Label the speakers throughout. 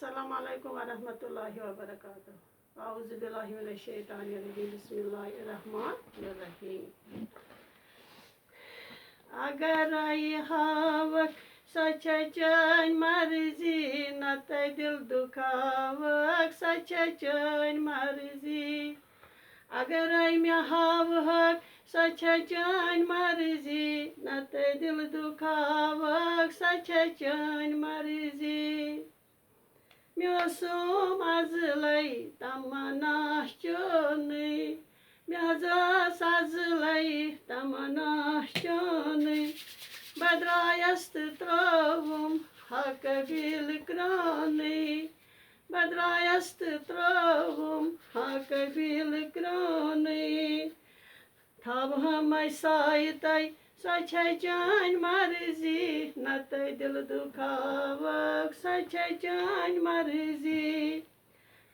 Speaker 1: अस्सलामु अलैकुम वरहमतुल्लाहि वबरकातुहू। औज़ु बिल्लाहि मिनश शैतानिर रजीम। बिस्मिल्लाहिर रहमानिर रहीम। अगर हावक सच चैन मर्जी नत दिल दुखावक सच चैन मर्जी। अगर मे हावक सच चैन मर्जी नत दिल दुखावक सच चैन मर्जी। Myosom azlay tamana choni, myazas azlay tamana choni, badrayast trovum hakabil kroni, badrayast trovum hakabil kroni. Tab hamay saytay सच चैन मर्जी नत दिल दुखावक सच चैन मर्जी।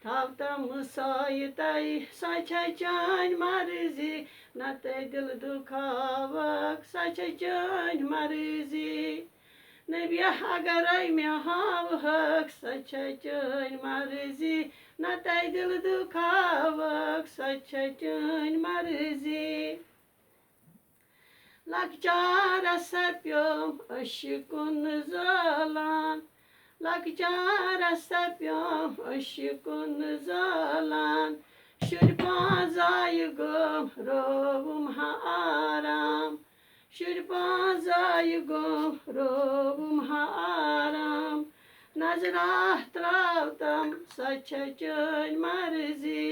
Speaker 1: थव तम सायतय सच चैन मर्जी नत दिल दुखावक सच चैन मर्जी। नबिया अगर मे हावक सच चैन मर्जी नत दिल दुखावक सच चैन मर्जी। Lakçarasa sapyom aşıkun zalan, lakçarasa sapyom aşıkun zalan. Şurpazayıgım rovum ha aram, şurpazayıgım rovum ha aram. Nazrah travtam saça çön marzi,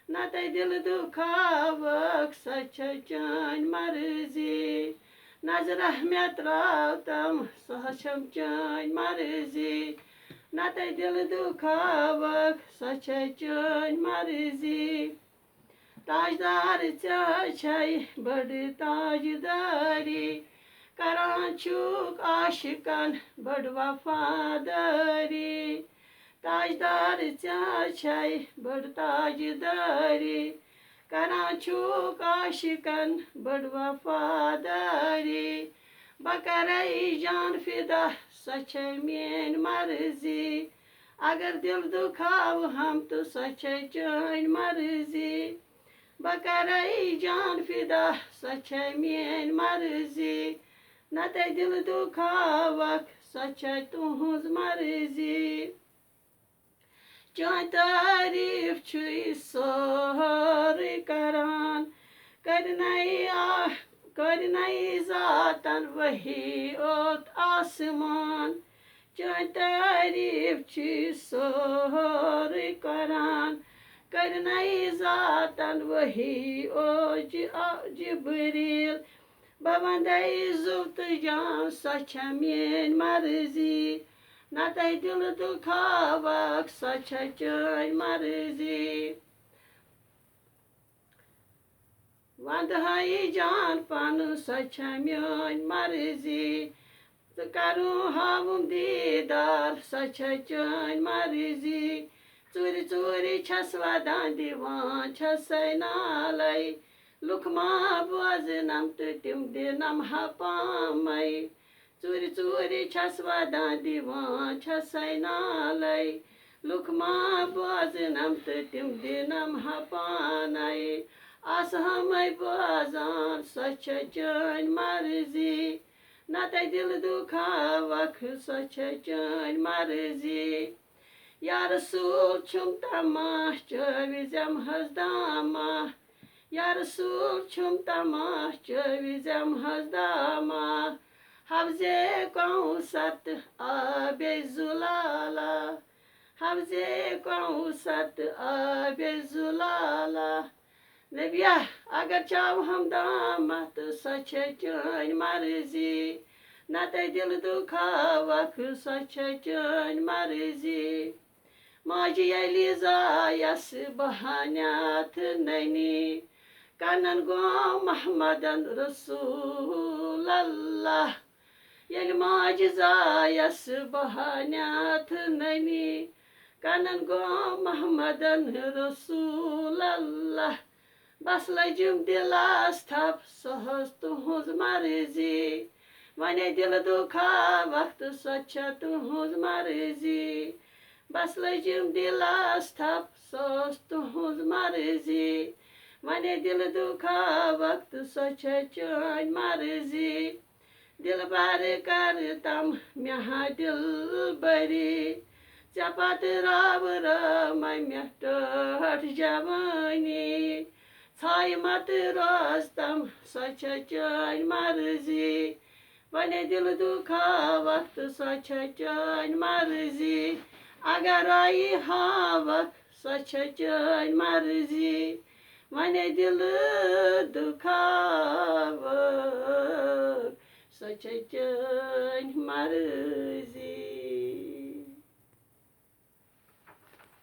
Speaker 1: natay dil दुखावक सच चैन मर्जी। नजरह में त्रावतम सहचम चैन मर्जी नतय दिल दुखावक सच चैन मर्जी। ताजदार छै बड़ ताजदारी करान छुक आशिकन बड़ वफादारी। ताजदार छै बड़ ताजदारी करान छुक आशिकन बड़ वफादारी। बकरई जान फिदा सच मेन मर्जी अगर दिल दुखाव हम तो सच चैन मर्जी। बकरई जान फिदा सच मेन मर्जी नत दिल दुखावक सच तुहज मर्जी। चान तारीफ छुई सोहर करान करनई जातन वही ओत आसमान। चान तारीफ छुई सोहर करान करनई जातन वही ओ जिब्रील। बवंदई जुत जान सच मेन मर्जी नतय दिल दुखावक सच चैन मर्जी। वंदहई जान पन सच मेन मर्जी तो करूँ हावुम दीदार सच चैन मर्जी। चूरि चूरि छस वदान दिवान छसै नालै लुकमा बोजनम तो तिम दिनम हपामै। चूरि चूरि छस वदान दिवान छसै नालै लुकमा बोजनम तो तिम दिनम हपानै। आस हमै बोजान सच चैन मर्जी नतय दिल दुखावक सच चैन मर्जी। या रसूल छुम तमाश चविजम हजदामा, या रसूल छुम तमाश चविजम हजदामा। हवजे कौसत आबे जुलाला, हवजे कौसत आबे जुलाला। नबिया अगर चाव हम दामत सच चैन मर्जी नतय दिल दुखावक सच चैन मर्जी। माजी यली जायस बहान्यात ननी कनन गो महमदन रसूल अल्लाह। यल माजी जायस बहान्यात ननी कनन गो महमदन रसूल अल्लाह। बस लजिम दिलास थप सहज तुहज मर्जी वने दिल दुखा वक्त सच तुहज मर्जी। बस लजिम दिलास थप सोस तुहज मर्जी वने दिल दुखा वक्त सो चान मर्जी दिल बार कर तम मेहा दिल बरी चे पत राव मे टठ जवानी छाय मत रोज तम सो चान मर्जी वने दिल दुखा वक्त सो चान मर्जी अगर आई हावक सो चान मर्जी वने दिल दुखावक सो चान मर्जी।